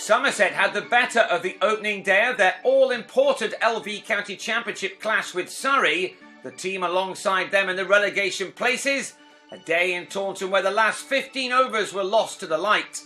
Somerset had the better of the opening day of their all-important LV County Championship clash with Surrey, the team alongside them in the relegation places, a day in Taunton where the last 15 overs were lost to the light.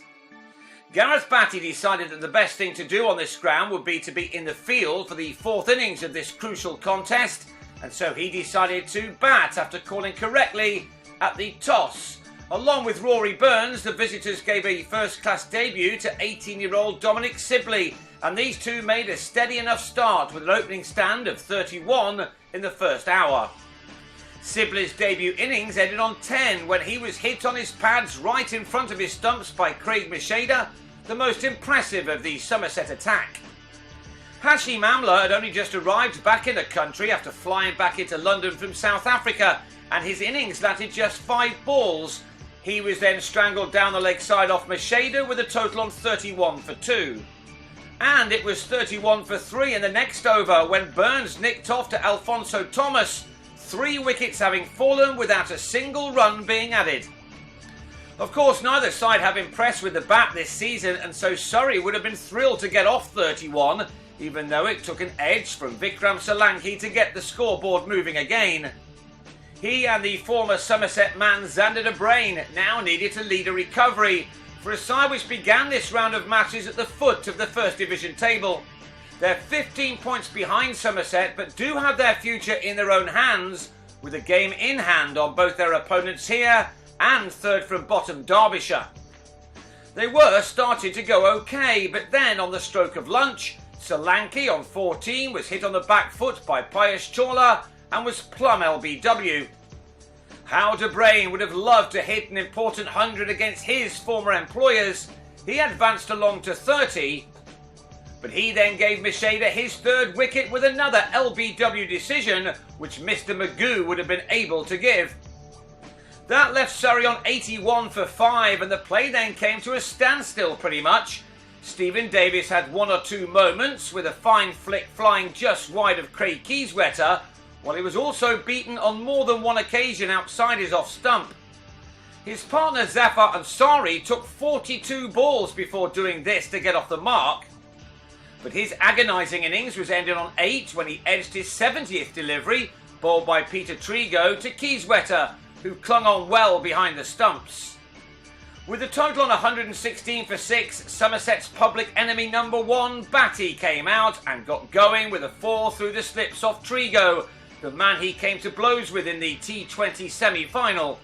Gareth Batty decided that the best thing to do on this ground would be to be in the field for the fourth innings of this crucial contest, and so he decided to bat after calling correctly at the toss. Along with Rory Burns, the visitors gave a first-class debut to 18-year-old Dominic Sibley, and these two made a steady enough start with an opening stand of 31 in the first hour. Sibley's debut innings ended on 10 when he was hit on his pads right in front of his stumps by Craig Macheda, the most impressive of the Somerset attack. Hashim Amla had only just arrived back in the country after flying back into London from South Africa, and his innings lasted just 5 balls. He was then strangled down the leg side off Macheda with a total on 31 for 2. And it was 31 for 3 in the next over when Burns nicked off to Alfonso Thomas, 3 wickets having fallen without a single run being added. Of course, neither side have impressed with the bat this season, and so Surrey would have been thrilled to get off 31, even though it took an edge from Vikram Solanki to get the scoreboard moving again. He and the former Somerset man Xander de Brain now needed to lead a recovery for a side which began this round of matches at the foot of the First Division table. They're 15 points behind Somerset, but do have their future in their own hands, with a game in hand on both their opponents here and third from bottom Derbyshire. They were starting to go okay, but then on the stroke of lunch, Solanki on 14 was hit on the back foot by Piyush Chawla and was plumb LBW. How de Brain would have loved to hit an important 100 against his former employers. He advanced along to 30, but he then gave Macheda his third wicket with another LBW decision, which Mr. Magoo would have been able to give. That left Surrey on 81 for 5, and the play then came to a standstill pretty much. Stephen Davis had 1 or 2 moments, with a fine flick flying just wide of Craig Kieswetter, while he was also beaten on more than one occasion outside his off stump. His partner Zafar Ansari took 42 balls before doing this to get off the mark, but his agonising innings was ended on 8 when he edged his 70th delivery, bowled by Peter Trigo, to Kieswetter, who clung on well behind the stumps. With a total on 116 for 6, Somerset's public enemy number 1, Batty, came out and got going with a 4 through the slips off Trigo, the man he came to blows with in the T20 semi-final.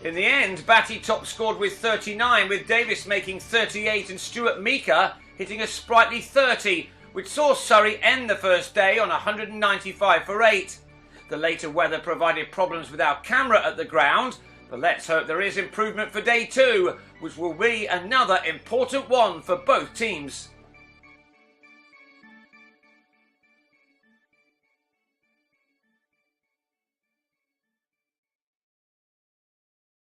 In the end, Batty top scored with 39, with Davis making 38 and Stuart Meeker hitting a sprightly 30, which saw Surrey end the first day on 195 for 8. The later weather provided problems with our camera at the ground, but let's hope there is improvement for day 2, which will be another important one for both teams.